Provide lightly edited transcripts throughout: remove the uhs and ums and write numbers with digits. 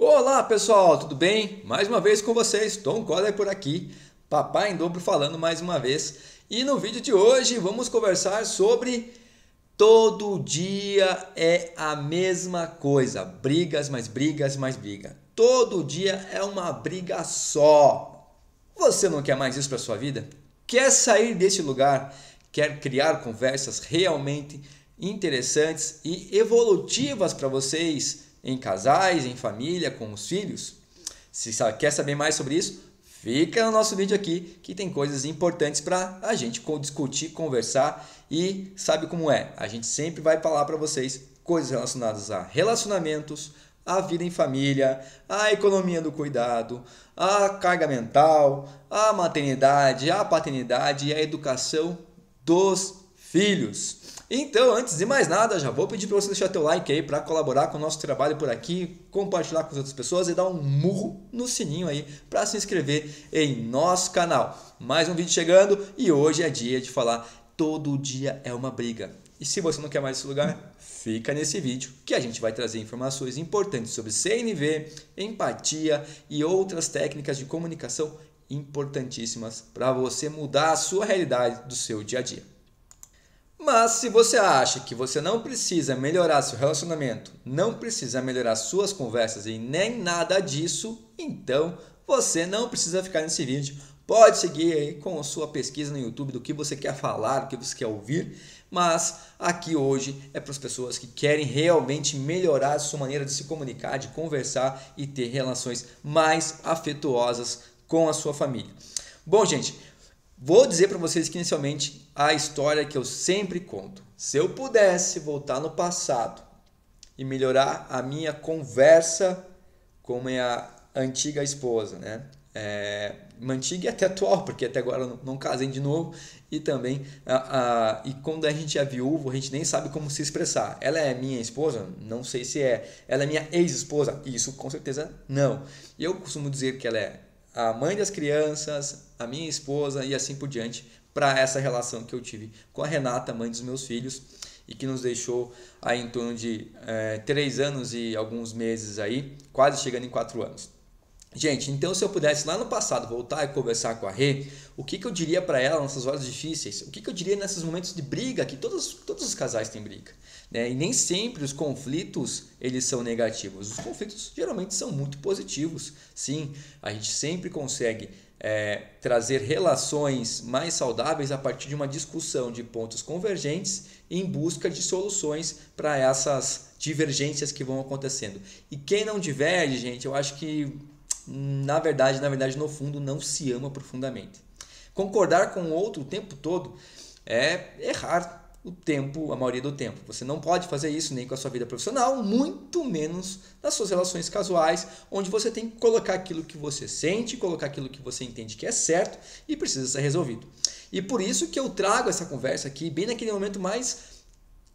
Olá pessoal, tudo bem? Mais uma vez com vocês, Tom Coller por aqui, Papai em Dobro falando mais uma vez. E no vídeo de hoje vamos conversar sobre todo dia é a mesma coisa, brigas, mais brigas, mais briga. Todo dia é uma briga só. Você não quer mais isso para sua vida? Quer sair desse lugar? Quer criar conversas realmente interessantes e evolutivas para vocês em casais, em família, com os filhos? Se quer saber mais sobre isso, fica no nosso vídeo aqui que tem coisas importantes para a gente discutir, conversar e sabe como é? A gente sempre vai falar para vocês coisas relacionadas a relacionamentos, a vida em família, a economia do cuidado, a carga mental, a maternidade, a paternidade e a educação dos filhos. Então, antes de mais nada, já vou pedir para você deixar teu like aí para colaborar com o nosso trabalho por aqui, compartilhar com as outras pessoas e dar um murro no sininho aí para se inscrever em nosso canal. Mais um vídeo chegando e hoje é dia de falar todo dia é uma briga. E se você não quer mais esse lugar, fica nesse vídeo que a gente vai trazer informações importantes sobre CNV, empatia e outras técnicas de comunicação importantíssimas para você mudar a sua realidade do seu dia a dia. Mas se você acha que você não precisa melhorar seu relacionamento, não precisa melhorar suas conversas e nem nada disso, então você não precisa ficar nesse vídeo. Pode seguir aí com a sua pesquisa no YouTube do que você quer falar, do que você quer ouvir, mas aqui hoje é para as pessoas que querem realmente melhorar a sua maneira de se comunicar, de conversar e ter relações mais afetuosas com a sua família. Bom, gente, vou dizer para vocês que inicialmente a história que eu sempre conto. Se eu pudesse voltar no passado e melhorar a minha conversa com minha antiga esposa, né? Uma antiga e até atual, porque até agora eu não casei de novo, e também e quando a gente é viúvo, a gente nem sabe como se expressar. Ela é minha esposa? Não sei se é. Ela é minha ex-esposa? Isso com certeza não. Eu costumo dizer que ela é a mãe das crianças, a minha esposa e assim por diante, para essa relação que eu tive com a Renata, mãe dos meus filhos, e que nos deixou aí em torno de 3 anos e alguns meses aí, quase chegando em 4 anos. Gente, então se eu pudesse lá no passado voltar e conversar com a Rê, o que eu diria para ela nessas horas difíceis? O que eu diria nesses momentos de briga, que todos os casais têm briga, né? E nem sempre os conflitos eles são negativos. Os conflitos geralmente são muito positivos. Sim, a gente sempre consegue trazer relações mais saudáveis a partir de uma discussão de pontos convergentes em busca de soluções para essas divergências que vão acontecendo. E quem não diverge, gente, eu acho que na verdade, no fundo, não se ama profundamente. Concordar com o outro o tempo todo é errar a maioria do tempo. Você não pode fazer isso nem com a sua vida profissional, muito menos nas suas relações casuais, onde você tem que colocar aquilo que você sente, colocar aquilo que você entende que é certo e precisa ser resolvido. E por isso que eu trago essa conversa aqui, bem naquele momento mais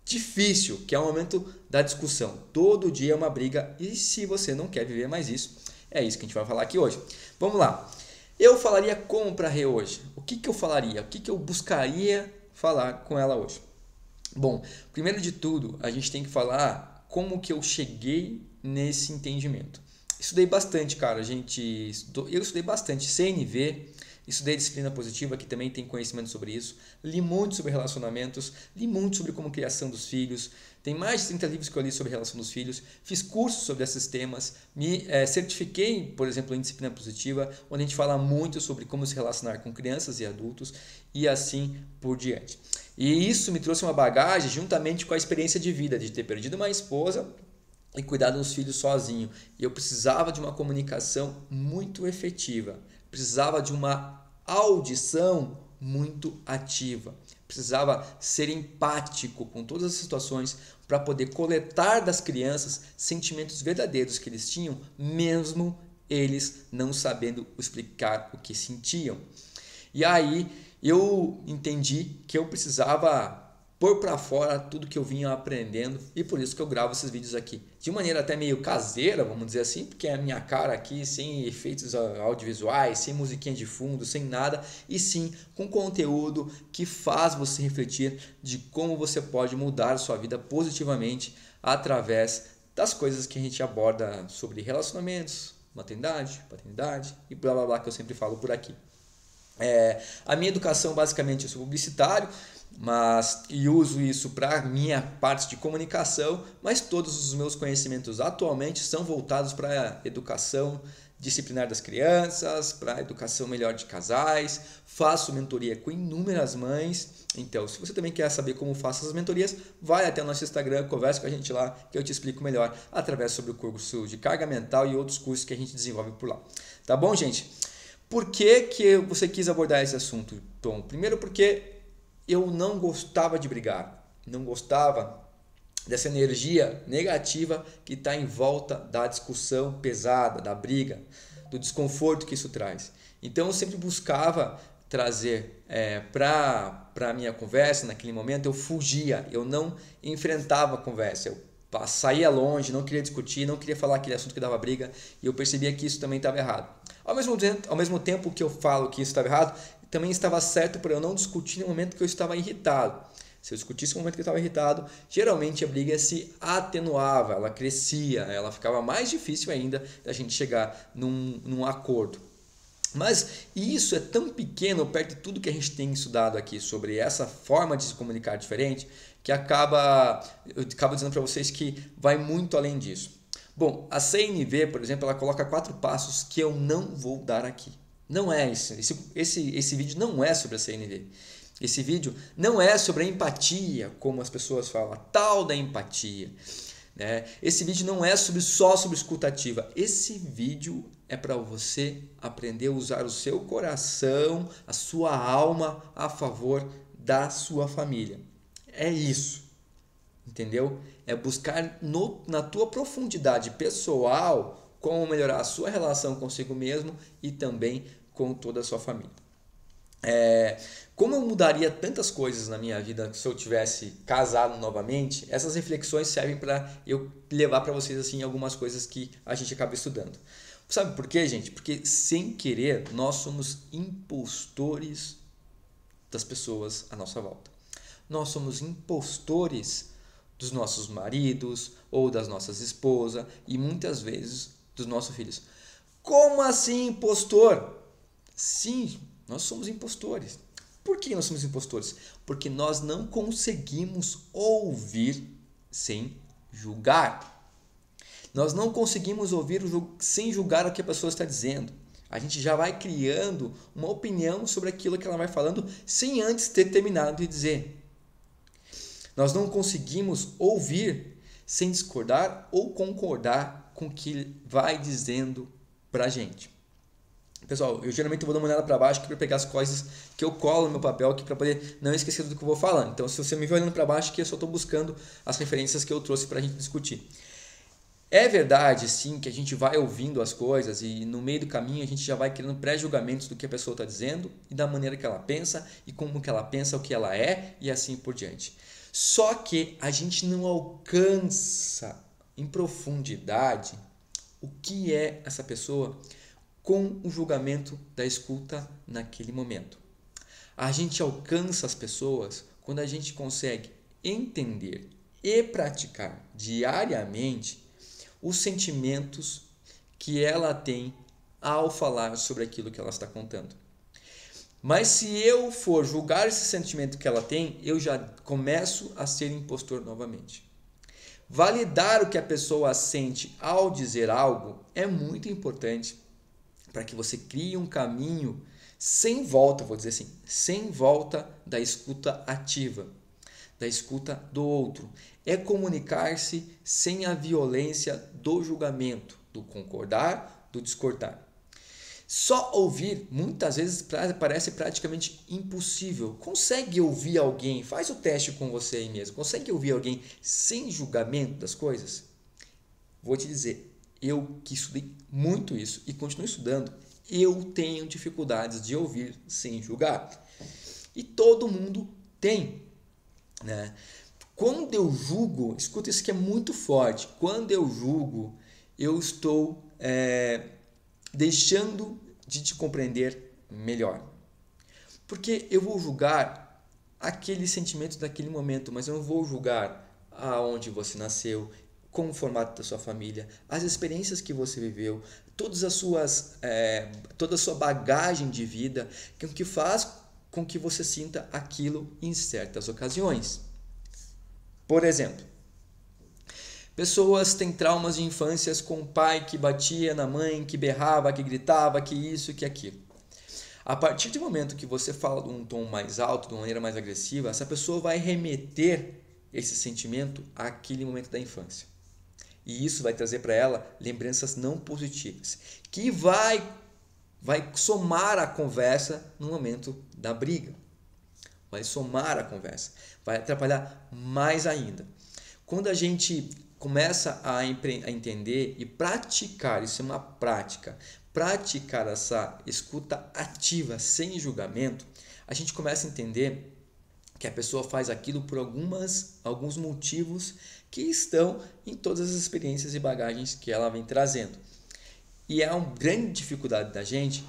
difícil, que é o momento da discussão. Todo dia é uma briga e se você não quer viver mais isso, é isso que a gente vai falar aqui hoje. Vamos lá. Eu falaria como para a Rê hoje? O que eu falaria? O que eu buscaria falar com ela hoje? Bom, primeiro de tudo, a gente tem que falar como que eu cheguei nesse entendimento. Estudei bastante, cara. Eu estudei bastante CNV, estudei disciplina positiva, que também tem conhecimento sobre isso. Li muito sobre relacionamentos, li muito sobre como criação dos filhos. Tem mais de 30 livros que eu li sobre relação dos filhos. Fiz cursos sobre esses temas. Me certifiquei, por exemplo, em disciplina positiva, onde a gente fala muito sobre como se relacionar com crianças e adultos e assim por diante. E isso me trouxe uma bagagem juntamente com a experiência de vida, de ter perdido uma esposa e cuidar dos filhos sozinho. E eu precisava de uma comunicação muito efetiva. Precisava de uma audição muito ativa. Precisava ser empático com todas as situações para poder coletar das crianças sentimentos verdadeiros que eles tinham, mesmo eles não sabendo explicar o que sentiam. E aí eu entendi que eu precisava pôr para fora tudo que eu vinha aprendendo e por isso que eu gravo esses vídeos aqui. De maneira até meio caseira, vamos dizer assim, porque é a minha cara aqui, sem efeitos audiovisuais, sem musiquinha de fundo, sem nada, e sim com conteúdo que faz você refletir de como você pode mudar a sua vida positivamente através das coisas que a gente aborda sobre relacionamentos, maternidade, paternidade e blá blá blá que eu sempre falo por aqui. A minha educação, basicamente, eu sou publicitário, e uso isso para a minha parte de comunicação, mas todos os meus conhecimentos atualmente são voltados para a educação disciplinar das crianças, para a educação melhor de casais, faço mentoria com inúmeras mães. Então, se você também quer saber como faço essas mentorias, vai até o nosso Instagram, conversa com a gente lá, que eu te explico melhor através sobre o curso de carga mental e outros cursos que a gente desenvolve por lá. Tá bom, gente? Por que você quis abordar esse assunto, Tom? Primeiro porque eu não gostava de brigar, não gostava dessa energia negativa que está em volta da discussão pesada, da briga, do desconforto que isso traz. Então eu sempre buscava trazer para a minha conversa, naquele momento eu fugia, eu não enfrentava a conversa, eu saía longe, não queria discutir, não queria falar aquele assunto que dava briga, e eu percebia que isso também estava errado. Ao mesmo tempo que eu falo que isso estava errado, também estava certo para eu não discutir no momento que eu estava irritado. Se eu discutisse no momento que eu estava irritado, geralmente a briga se atenuava, ela crescia, ela ficava mais difícil ainda da gente chegar num acordo. Mas isso é tão pequeno perto de tudo que a gente tem estudado aqui sobre essa forma de se comunicar diferente, que eu acabo dizendo para vocês que vai muito além disso. Bom, a CNV, por exemplo, ela coloca 4 passos que eu não vou dar aqui. Não é isso. Esse vídeo não é sobre a CNV. Esse vídeo não é sobre a empatia, como as pessoas falam, a tal da empatia. Né? Esse vídeo não é só sobre escuta ativa. Esse vídeo é para você aprender a usar o seu coração, a sua alma a favor da sua família. É isso. Entendeu? É buscar na tua profundidade pessoal como melhorar a sua relação consigo mesmo e também com toda a sua família. Como eu mudaria tantas coisas na minha vida se eu tivesse casado novamente, essas reflexões servem para eu levar para vocês assim algumas coisas que a gente acaba estudando. Sabe por quê, gente? Porque sem querer nós somos impostores das pessoas à nossa volta. Nós somos impostores dos nossos maridos ou das nossas esposas e muitas vezes dos nossos filhos. Como assim impostor? Sim, nós somos impostores. Por que nós somos impostores? Porque nós não conseguimos ouvir sem julgar. Nós não conseguimos ouvir sem julgar o que a pessoa está dizendo. A gente já vai criando uma opinião sobre aquilo que ela vai falando sem antes ter terminado de dizer. Nós não conseguimos ouvir sem discordar ou concordar com o que vai dizendo para a gente. Pessoal, eu geralmente vou dar uma olhada para baixo para pegar as coisas que eu colo no meu papel aqui para poder não esquecer do que eu vou falando. Então, se você me vê olhando para baixo, aqui eu só estou buscando as referências que eu trouxe para a gente discutir. É verdade, sim, que a gente vai ouvindo as coisas e no meio do caminho a gente já vai criando pré-julgamentos do que a pessoa está dizendo e da maneira que ela pensa e como que ela pensa, o que ela é e assim por diante. Só que a gente não alcança em profundidade o que é essa pessoa com o julgamento da escuta naquele momento. A gente alcança as pessoas quando a gente consegue entender e praticar diariamente os sentimentos que ela tem ao falar sobre aquilo que ela está contando. Mas se eu for julgar esse sentimento que ela tem, eu já começo a ser impostor novamente. Validar o que a pessoa sente ao dizer algo é muito importante para que você crie um caminho sem volta, vou dizer assim, sem volta da escuta ativa, da escuta do outro. É comunicar-se sem a violência do julgamento, do concordar, do discordar. Só ouvir muitas vezes parece praticamente impossível. Consegue ouvir alguém? Faz o teste com você aí mesmo. Consegue ouvir alguém sem julgamento das coisas? Vou te dizer, eu que estudei muito isso e continuo estudando, eu tenho dificuldades de ouvir sem julgar. E todo mundo tem, né? Quando eu julgo, escuta isso que é muito forte. Quando eu julgo, eu estou deixando de te compreender melhor. Porque eu vou julgar aquele sentimento daquele momento, mas eu não vou julgar aonde você nasceu, com o formato da sua família, as experiências que você viveu, toda a sua bagagem de vida, que faz com que você sinta aquilo em certas ocasiões. Por exemplo, pessoas têm traumas de infâncias com o pai que batia na mãe, que berrava, que gritava, que isso, que aquilo. A partir do momento que você fala de um tom mais alto, de uma maneira mais agressiva, essa pessoa vai remeter esse sentimento àquele momento da infância. E isso vai trazer para ela lembranças não positivas, que vai somar a conversa no momento da briga. Vai somar a conversa, vai atrapalhar mais ainda. Quando a gente começa a entender e praticar, isso é uma prática, praticar essa escuta ativa, sem julgamento, a gente começa a entender que a pessoa faz aquilo por alguns motivos que estão em todas as experiências e bagagens que ela vem trazendo. E é uma grande dificuldade da gente,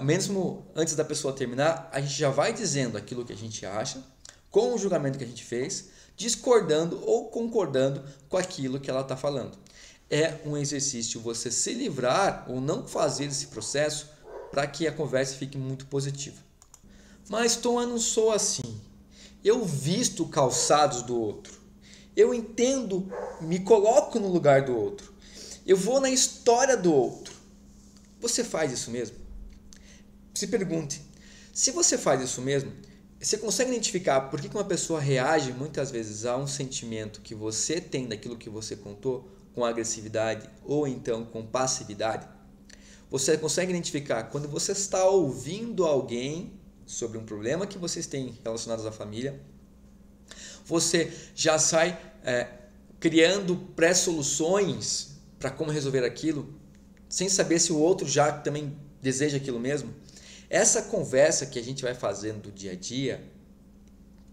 mesmo antes da pessoa terminar, a gente já vai dizendo aquilo que a gente acha, com o julgamento que a gente fez, discordando ou concordando com aquilo que ela está falando. É um exercício você se livrar ou não fazer esse processo para que a conversa fique muito positiva. Mas Tom, eu não sou assim. Eu visto calçados do outro. Eu entendo, me coloco no lugar do outro. Eu vou na história do outro. Você faz isso mesmo? Se pergunte, se você faz isso mesmo, você consegue identificar por que uma pessoa reage muitas vezes a um sentimento que você tem daquilo que você contou com agressividade ou então com passividade? Você consegue identificar quando você está ouvindo alguém sobre um problema que vocês têm relacionados à família, você já sai criando pré-soluções para como resolver aquilo, sem saber se o outro já também deseja aquilo mesmo? Essa conversa que a gente vai fazendo do dia a dia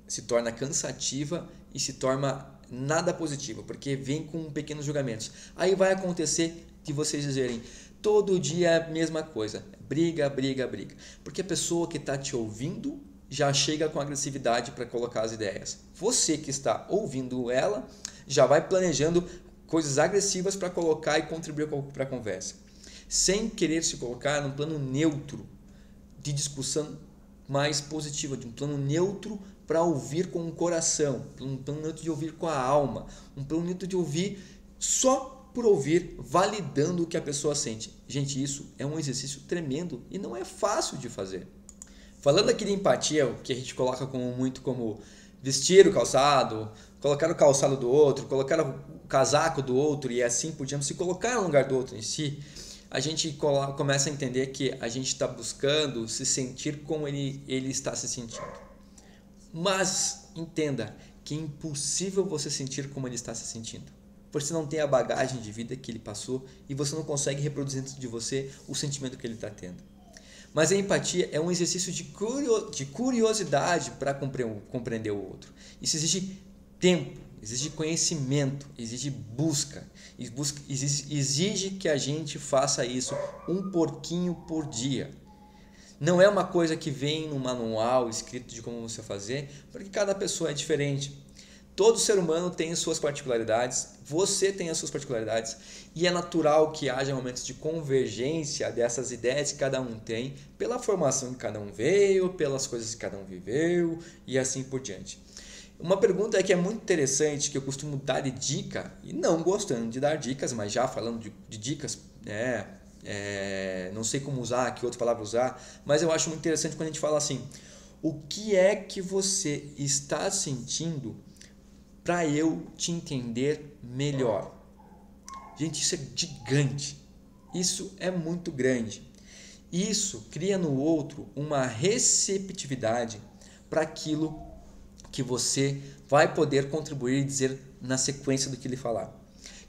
se torna cansativa e se torna nada positiva, porque vem com pequenos julgamentos. Aí vai acontecer de vocês dizerem todo dia é a mesma coisa, briga, briga, briga, porque a pessoa que está te ouvindo já chega com agressividade para colocar as ideias. Você que está ouvindo ela já vai planejando coisas agressivas para colocar e contribuir para a conversa, sem querer se colocar num plano neutro de discussão mais positiva, de um plano neutro para ouvir com o coração, um plano neutro de ouvir com a alma, um plano neutro de ouvir só por ouvir, validando o que a pessoa sente. Gente, isso é um exercício tremendo e não é fácil de fazer. Falando aqui de empatia, o que a gente coloca muito como vestir o calçado, colocar o calçado do outro, colocar o casaco do outro e assim por diante, se colocar no lugar do outro em si, a gente começa a entender que a gente está buscando se sentir como ele está se sentindo. Mas entenda que é impossível você sentir como ele está se sentindo. Porque você não tem a bagagem de vida que ele passou e você não consegue reproduzir dentro de você o sentimento que ele está tendo. Mas a empatia é um exercício de curiosidade para compreender o outro. Isso exige tempo, exige conhecimento, exige busca. Exige que a gente faça isso um pouquinho por dia. Não é uma coisa que vem no manual escrito de como você fazer, porque cada pessoa é diferente. Todo ser humano tem suas particularidades, você tem as suas particularidades e é natural que haja momentos de convergência dessas ideias que cada um tem, pela formação que cada um veio, pelas coisas que cada um viveu e assim por diante. Uma pergunta que é muito interessante, que eu costumo dar de dica, e não gostando de dar dicas, mas já falando de dicas, não sei como usar, que outra palavra usar, mas eu acho muito interessante quando a gente fala assim, o que é que você está sentindo para eu te entender melhor? Gente, isso é gigante, isso é muito grande. Isso cria no outro uma receptividade para aquilo que você vai poder contribuir e dizer na sequência do que ele falar.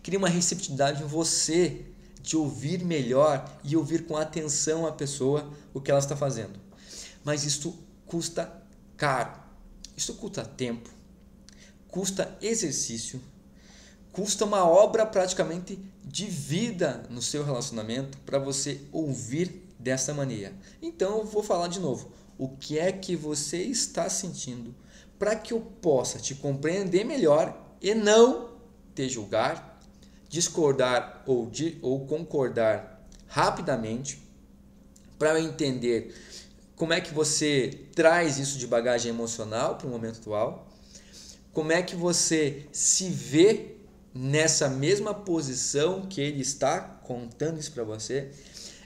Cria uma receptividade em você de ouvir melhor e ouvir com atenção a pessoa o que ela está fazendo. Mas isso custa caro, isso custa tempo, custa exercício, custa uma obra praticamente de vida no seu relacionamento para você ouvir dessa maneira. Então eu vou falar de novo. O que é que você está sentindo para que eu possa te compreender melhor e não te julgar, discordar ou concordar rapidamente, para eu entender como é que você traz isso de bagagem emocional para o momento atual, como é que você se vê nessa mesma posição que ele está contando isso para você.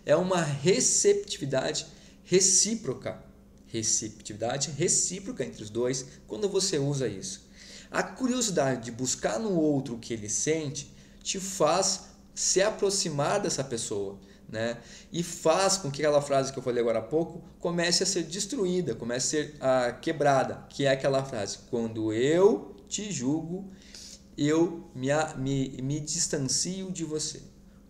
É uma receptividade recíproca. Receptividade recíproca entre os dois quando você usa isso. A curiosidade de buscar no outro o que ele sente te faz se aproximar dessa pessoa, né? E faz com que aquela frase que eu falei agora há pouco comece a ser destruída, comece a ser quebrada, que é aquela frase: quando eu te julgo, eu me distancio de você.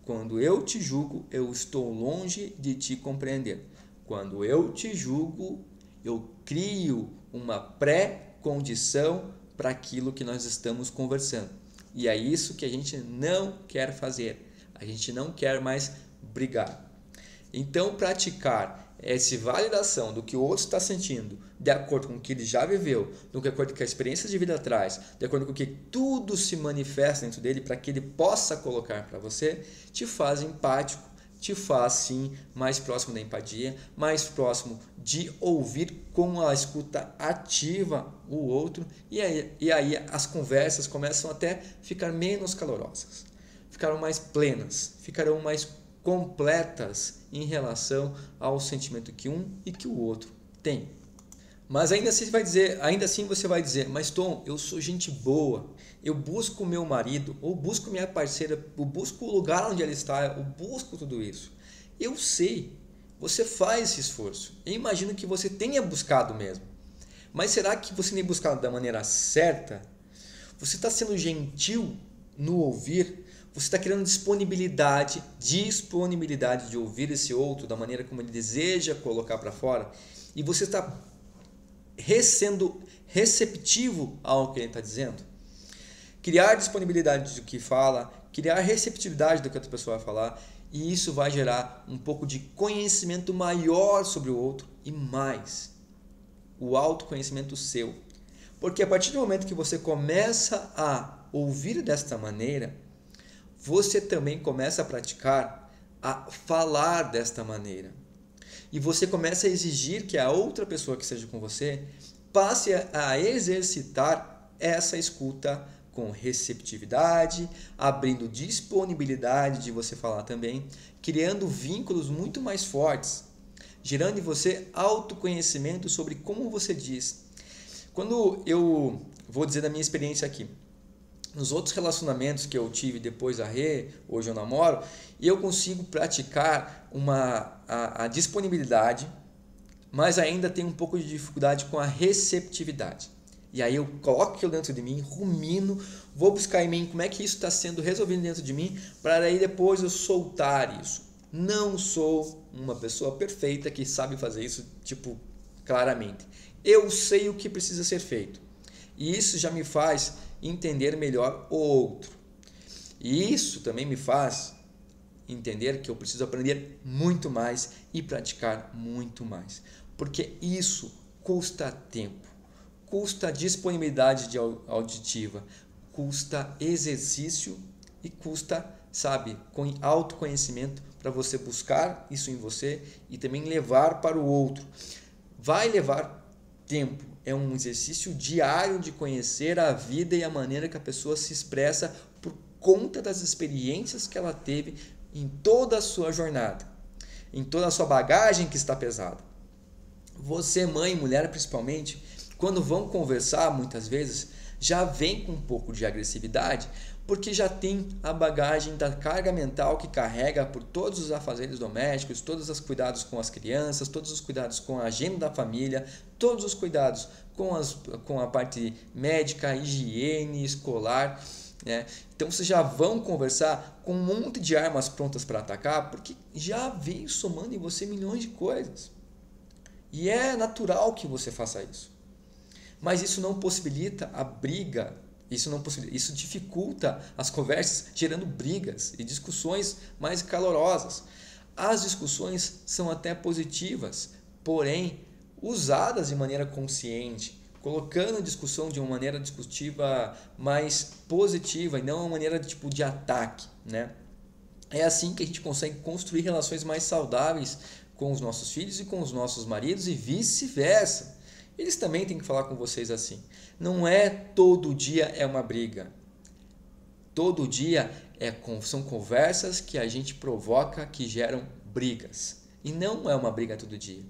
Quando eu te julgo, eu estou longe de te compreender. Quando eu te julgo, eu crio uma pré-condição para aquilo que nós estamos conversando. E é isso que a gente não quer fazer. A gente não quer mais brigar. Então, praticar essa validação do que o outro está sentindo, de acordo com o que ele já viveu, de acordo com o que a experiência de vida traz, de acordo com o que tudo se manifesta dentro dele para que ele possa colocar para você, te faz empático, te faz sim mais próximo da empatia, mais próximo de ouvir com a escuta ativa o outro, e aí as conversas começam até ficar menos calorosas, ficarão mais plenas, ficarão mais completas em relação ao sentimento que um e que o outro tem. Mas ainda assim você vai dizer, mas Tom, eu sou gente boa, eu busco o meu marido, ou busco minha parceira, eu busco o lugar onde ela está, eu busco tudo isso. Eu sei, você faz esse esforço, eu imagino que você tenha buscado mesmo. Mas será que você tem buscado da maneira certa? Você está sendo gentil no ouvir? Você está criando disponibilidade de ouvir esse outro da maneira como ele deseja colocar para fora? E você está sendo receptivo ao que ele está dizendo? Criar disponibilidade do que fala, criar receptividade do que a outra pessoa vai falar, e isso vai gerar um pouco de conhecimento maior sobre o outro e mais, o autoconhecimento seu. Porque a partir do momento que você começa a ouvir desta maneira, você também começa a praticar, a falar desta maneira. E você começa a exigir que a outra pessoa que esteja com você passe a exercitar essa escuta com receptividade, abrindo disponibilidade de você falar também, criando vínculos muito mais fortes, gerando em você autoconhecimento sobre como você diz. Quando eu vou dizer da minha experiência aqui, nos outros relacionamentos que eu tive depois da Rê, hoje eu namoro, eu consigo praticar a disponibilidade, mas ainda tenho um pouco de dificuldade com a receptividade. E aí eu coloco aquilo dentro de mim, rumino, vou buscar em mim como é que isso está sendo resolvido dentro de mim, para aí depois eu soltar isso. Não sou uma pessoa perfeita que sabe fazer isso, claramente. Eu sei o que precisa ser feito. E isso já me faz entender melhor o outro. E isso também me faz entender que eu preciso aprender muito mais e praticar muito mais. Porque isso custa tempo, custa disponibilidade auditiva, custa exercício e custa, com autoconhecimento para você buscar isso em você e também levar para o outro. Vai levar tempo, é um exercício diário de conhecer a vida e a maneira que a pessoa se expressa por conta das experiências que ela teve em toda a sua jornada, em toda a sua bagagem que está pesada. Você, mãe e mulher principalmente, quando vão conversar muitas vezes, já vem com um pouco de agressividade, porque já tem a bagagem da carga mental que carrega por todos os afazeres domésticos, todos os cuidados com as crianças, todos os cuidados com a agenda da família, todos os cuidados com a parte médica, higiene, escolar, né? Então vocês já vão conversar com um monte de armas prontas para atacar, porque já veio somando em você milhões de coisas. E é natural que você faça isso. Mas isso não possibilita a briga, isso dificulta as conversas, gerando brigas e discussões mais calorosas. As discussões são até positivas, porém usadas de maneira consciente, colocando a discussão de uma maneira discutiva mais positiva e não uma maneira tipo de ataque, né? É assim que a gente consegue construir relações mais saudáveis com os nossos filhos e com os nossos maridos e vice-versa. Eles também têm que falar com vocês assim. Não é todo dia é uma briga. Todo dia são conversas que a gente provoca que geram brigas. E não é uma briga todo dia.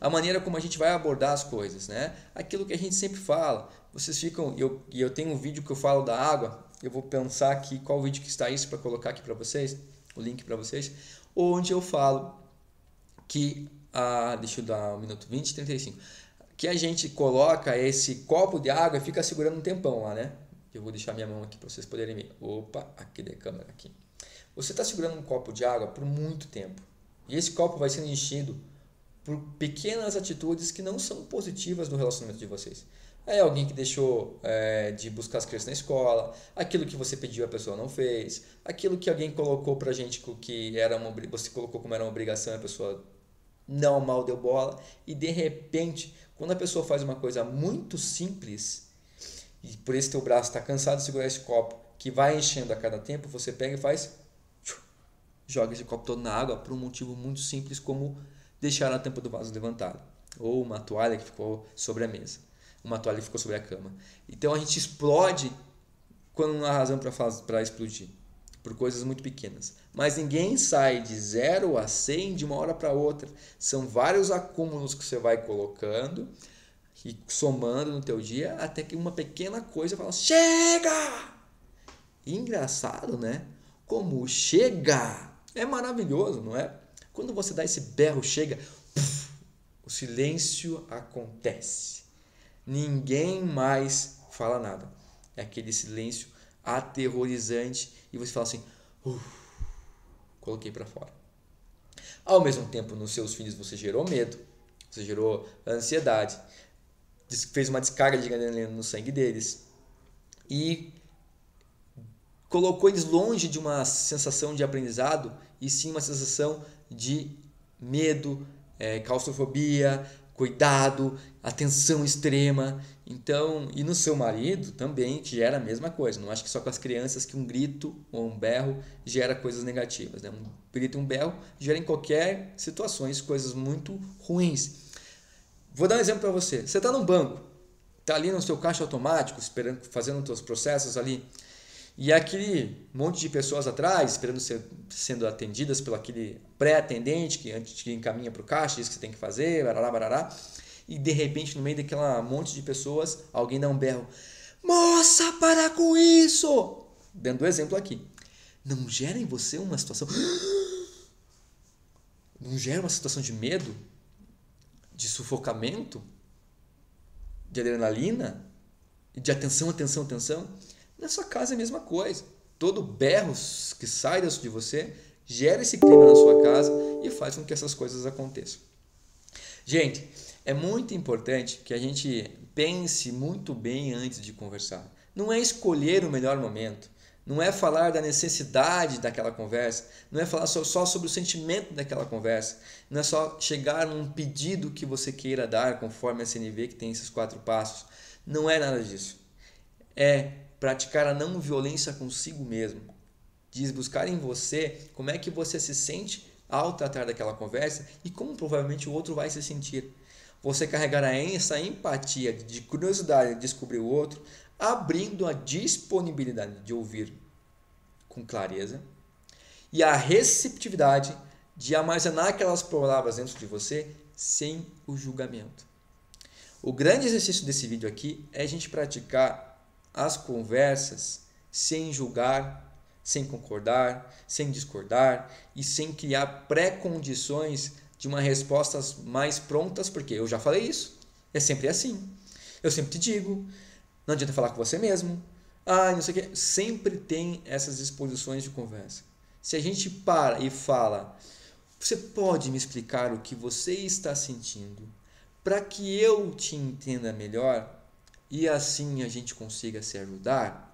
A maneira como a gente vai abordar as coisas, né? Aquilo que a gente sempre fala. Vocês ficam... eu tenho um vídeo que eu falo da água. Eu vou pensar aqui qual vídeo que está isso para colocar aqui para vocês. O link para vocês. Onde eu falo que... deixa eu dar 1 minuto 20, 35. Que a gente coloca esse copo de água e fica segurando um tempão lá, né? Eu vou deixar minha mão aqui para vocês poderem ver. Opa, aqui da câmera aqui. Você está segurando um copo de água por muito tempo. E esse copo vai sendo enchido por pequenas atitudes que não são positivas no relacionamento de vocês. É alguém que deixou de buscar as crianças na escola, aquilo que você pediu a pessoa não fez, aquilo que alguém colocou pra gente que você colocou como era uma obrigação e a pessoa não mal deu bola. E de repente, quando a pessoa faz uma coisa muito simples, e por esse teu braço está cansado de segurar esse copo, que vai enchendo a cada tempo, você pega e faz... joga esse copo todo na água por um motivo muito simples como deixar a tampa do vaso levantada. Ou uma toalha que ficou sobre a mesa. Uma toalha que ficou sobre a cama. Então a gente explode quando não há razão para explodir. Por coisas muito pequenas. Mas ninguém sai de 0 a 100 de uma hora para outra. São vários acúmulos que você vai colocando e somando no teu dia até que uma pequena coisa fala: chega! E engraçado, né? Como chega é maravilhoso, não é? Quando você dá esse berro, chega, o silêncio acontece. Ninguém mais fala nada. É aquele silêncio aterrorizante e você fala assim: coloquei para fora. Ao mesmo tempo, nos seus filhos você gerou medo, você gerou ansiedade, fez uma descarga de adrenalina no sangue deles e colocou eles longe de uma sensação de aprendizado e sim uma sensação de medo, claustrofobia, cuidado, atenção extrema. Então, e no seu marido também gera a mesma coisa. Não acho que só com as crianças que um grito ou um berro gera coisas negativas, né? Um grito e um berro gera em qualquer situações coisas muito ruins. Vou dar um exemplo para você. Você está num banco, está ali no seu caixa automático, esperando, fazendo os seus processos ali, e aquele monte de pessoas atrás, esperando sendo atendidas pelo aquele pré-atendente que antes te encaminha para o caixa, diz que você tem que fazer, barará, barará, e de repente no meio daquela monte de pessoas, alguém dá um berro: moça, para com isso! Dando exemplo aqui. Não gera em você uma situação... Não gera uma situação de medo? De sufocamento, de adrenalina, de atenção, atenção, atenção? Na sua casa é a mesma coisa. Todo berro que sai de você gera esse clima na sua casa e faz com que essas coisas aconteçam. Gente, é muito importante que a gente pense muito bem antes de conversar. Não é escolher o melhor momento. Não é falar da necessidade daquela conversa, não é falar só sobre o sentimento daquela conversa, não é só chegar num pedido que você queira dar conforme a CNV que tem esses 4 passos. Não é nada disso. É praticar a não violência consigo mesmo. Diz buscar em você como é que você se sente ao tratar daquela conversa e como provavelmente o outro vai se sentir. Você carregará essa empatia de curiosidade de descobrir o outro, abrindo a disponibilidade de ouvir com clareza e a receptividade de armazenar aquelas palavras dentro de você sem o julgamento. O grande exercício desse vídeo aqui é a gente praticar as conversas sem julgar, sem concordar, sem discordar e sem criar pré-condições de uma respostas mais prontas, porque eu já falei isso, é sempre assim. Eu sempre te digo, não adianta falar com você mesmo, não sei o que. Sempre tem essas exposições de conversa. Se a gente para e fala: você pode me explicar o que você está sentindo para que eu te entenda melhor e assim a gente consiga se ajudar?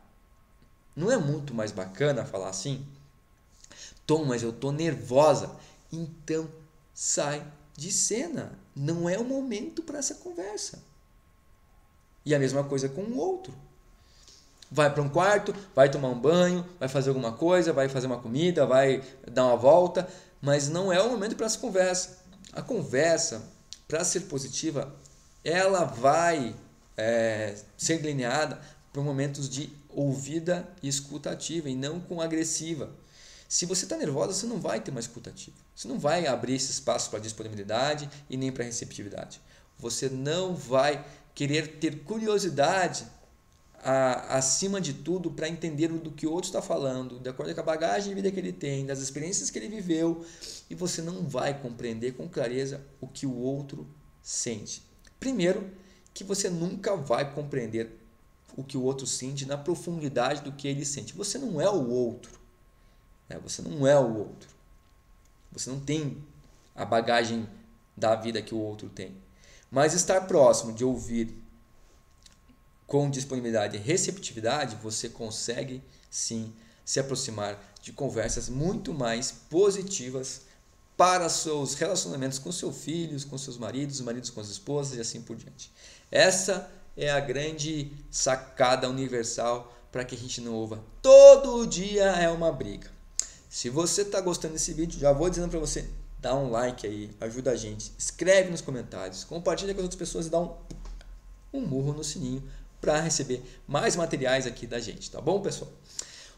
Não é muito mais bacana falar assim? Tom, mas eu tô nervosa. Então sai de cena. Não é o momento para essa conversa. E a mesma coisa com o outro. Vai para um quarto, vai tomar um banho, vai fazer alguma coisa, vai fazer uma comida, vai dar uma volta, mas não é o momento para essa conversa. A conversa, para ser positiva, ela vai ser delineada por momentos de ouvida e escutativa e não com agressiva. Se você está nervosa, você não vai ter uma escutativa. Você não vai abrir esse espaço para disponibilidade e nem para receptividade. Você não vai querer ter curiosidade acima de tudo para entender do que o outro está falando, de acordo com a bagagem de vida que ele tem, das experiências que ele viveu, e você não vai compreender com clareza o que o outro sente. Primeiro, que você nunca vai compreender o que o outro sente na profundidade do que ele sente. Você não é o outro. Você não é o outro. Você não tem a bagagem da vida que o outro tem. Mas estar próximo de ouvir com disponibilidade e receptividade, você consegue sim se aproximar de conversas muito mais positivas para seus relacionamentos com seus filhos, com seus maridos, os maridos com as esposas e assim por diante. Essa é a grande sacada universal para que a gente não ouva todo dia é uma briga. Se você está gostando desse vídeo, já vou dizendo para você, dá um like aí, ajuda a gente, escreve nos comentários, compartilha com as outras pessoas e dá um murro no sininho para receber mais materiais aqui da gente, tá bom, pessoal?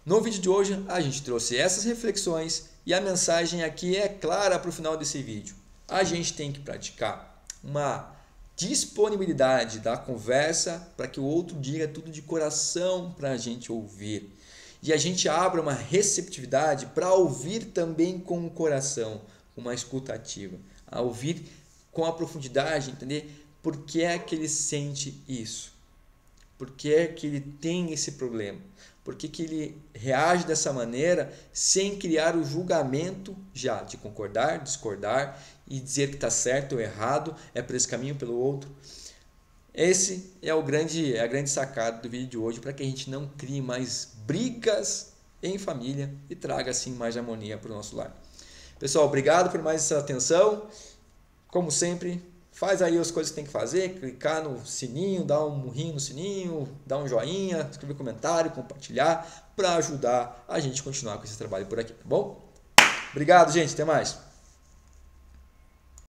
No vídeo de hoje a gente trouxe essas reflexões e a mensagem aqui é clara para o final desse vídeo. A gente tem que praticar uma disponibilidade da conversa para que o outro diga tudo de coração para a gente ouvir. E a gente abra uma receptividade para ouvir também com o coração, uma escuta ativa, a ouvir com a profundidade, entender por que é que ele sente isso, por que é que ele tem esse problema, por que que ele reage dessa maneira sem criar o julgamento já de concordar, discordar e dizer que está certo ou errado, é por esse caminho ou pelo outro. Esse é a grande sacada do vídeo de hoje, para que a gente não crie mais brigas em família e traga assim mais harmonia para o nosso lar. Pessoal, obrigado por mais essa atenção. Como sempre, faz aí as coisas que tem que fazer, clicar no sininho, dar um murrinho no sininho, dar um joinha, escrever comentário, compartilhar, para ajudar a gente a continuar com esse trabalho por aqui, tá bom? Obrigado, gente, até mais.